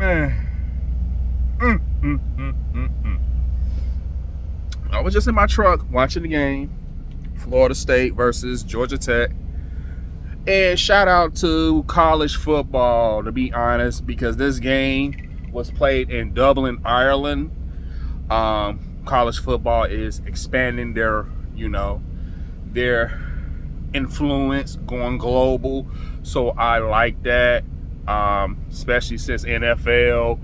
man. I was just in my truck watching the game, Florida State versus Georgia Tech. And shout out to college football, to be honest, because this game was played in Dublin, Ireland. College football is expanding their influence, going global. So I like that, especially since NFL,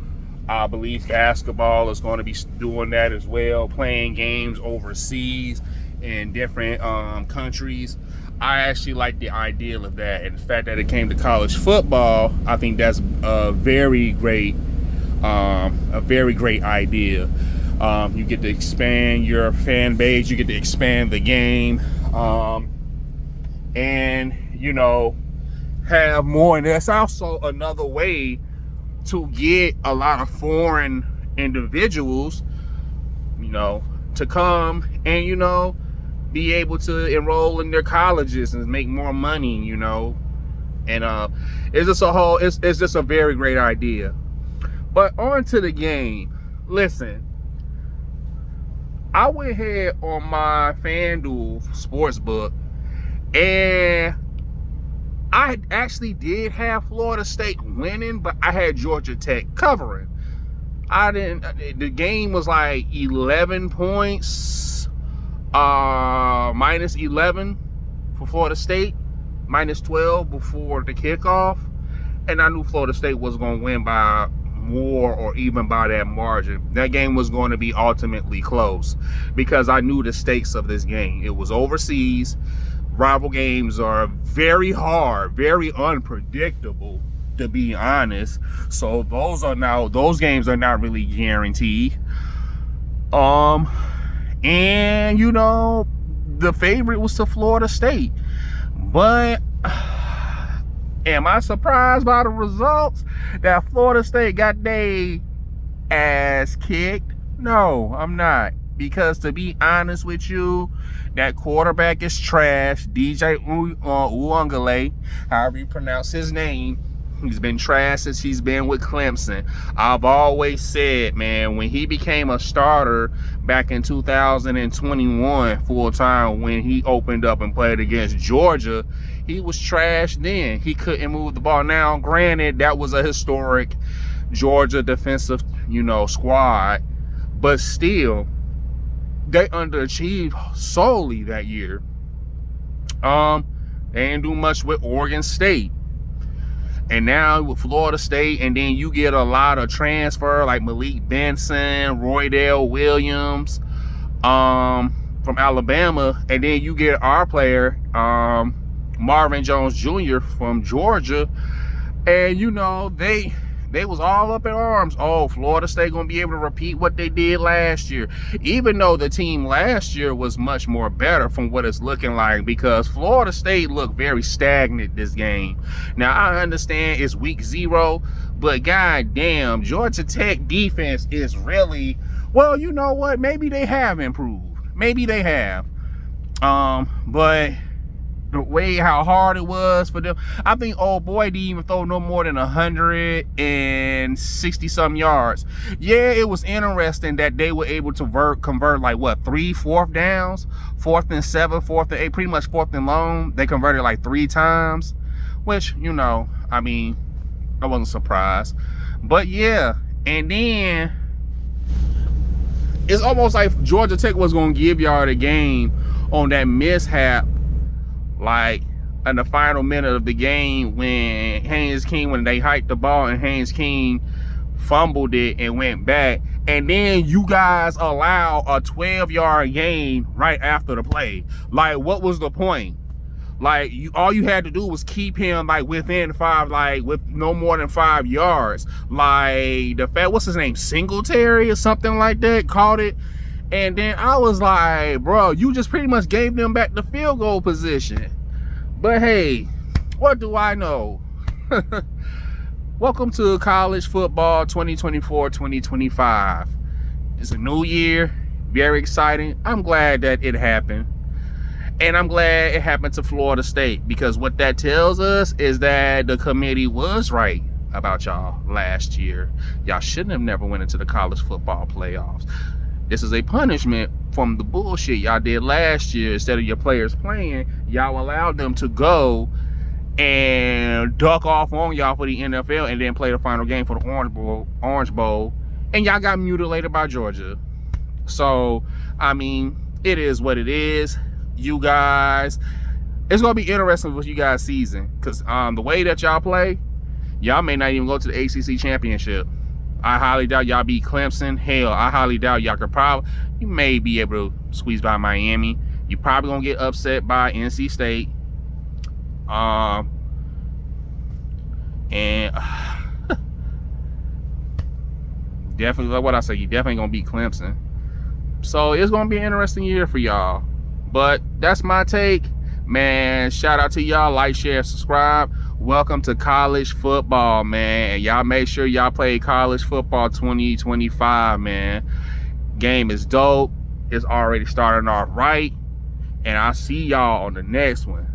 I believe basketball is going to be doing that as well, playing games overseas in different countries. I actually like the idea of that, and the fact that it came to college football, I think that's a very great idea. You get to expand your fan base, you get to expand the game, and have more. And that's also another way to get a lot of foreign individuals, to come and be able to enroll in their colleges and make more money, and it's just a very great idea. But on to the game. Listen, I went ahead on my FanDuel sportsbook, and I actually did have Florida State winning, but I had Georgia Tech covering. The game was like 11 points, minus 11 for Florida State, minus 12 before the kickoff. And I knew Florida State was going to win by more or even by that margin. That game was going to be ultimately close because I knew the stakes of this game. It was overseas. Rival games are very hard, very unpredictable, to be honest. So those games are not really guaranteed. And the favorite was to Florida State. But am I surprised by the results that Florida State got their ass kicked? No, I'm not. Because to be honest with you, that quarterback is trash. DJ Uiagalelei, however you pronounce his name, he's been trash since he's been with Clemson. I've always said, man, when he became a starter back in 2021 full-time, when he opened up and played against Georgia, he was trash then. He couldn't move the ball. Now, granted, that was a historic Georgia defensive, squad, but still, they underachieved solely that year. They didn't do much with Oregon State. And now with Florida State, and then you get a lot of transfer like Malik Benson, Roydell Williams from Alabama, and then you get our player, Marvin Jones Jr. from Georgia, and they was all up in arms. Oh, Florida State gonna be able to repeat what they did last year, even though the team last year was much more better from what it's looking like, because Florida State looked very stagnant this game. Now I understand it's week 0, but goddamn, Georgia Tech defense is really, well, you know what? Maybe they have improved. Maybe they have. But the way how hard it was for them, I think old boy didn't even throw no more than 160 some yards. Yeah, it was interesting that they were able to convert like 3 4th downs, 4th and 7, 4th and 8, pretty much 4th and long. They converted like 3 times, which I wasn't surprised. But yeah, and then it's almost like Georgia Tech was gonna give y'all the game on that mishap, like in the final minute of the game when when they hiked the ball and Haynes King fumbled it and went back, and then you guys allow a 12-yard gain right after the play. Like, what was the point? Like, all you had to do was keep him like within 5, like with no more than 5 yards. Like what's his name, Singletary or something like that, caught it. And then I was like, bro, you just pretty much gave them back the field goal position. But hey, what do I know? Welcome to college football 2024-2025. It's a new year, very exciting. I'm glad that it happened. And I'm glad it happened to Florida State, because what that tells us is that the committee was right about y'all last year. Y'all shouldn't have never went into the college football playoffs. This is a punishment from the bullshit y'all did last year. Instead of your players playing, y'all allowed them to go and duck off on y'all for the NFL and then play the final game for the Orange Bowl, and y'all got mutilated by Georgia. So, I mean, it is what it is. You guys, it's going to be interesting with you guys' season, because the way that y'all play, y'all may not even go to the ACC championship. I highly doubt y'all beat Clemson. Hell, I highly doubt y'all could you may be able to squeeze by Miami. You probably going to get upset by NC State. And definitely, like what I say, you definitely going to beat Clemson. So it's going to be an interesting year for y'all. But that's my take. Man, shout out to y'all. Like, share, subscribe. Welcome to college football, man. And y'all make sure y'all play college football 2025, man. Game is dope. It's already starting off right. And I'll see y'all on the next one.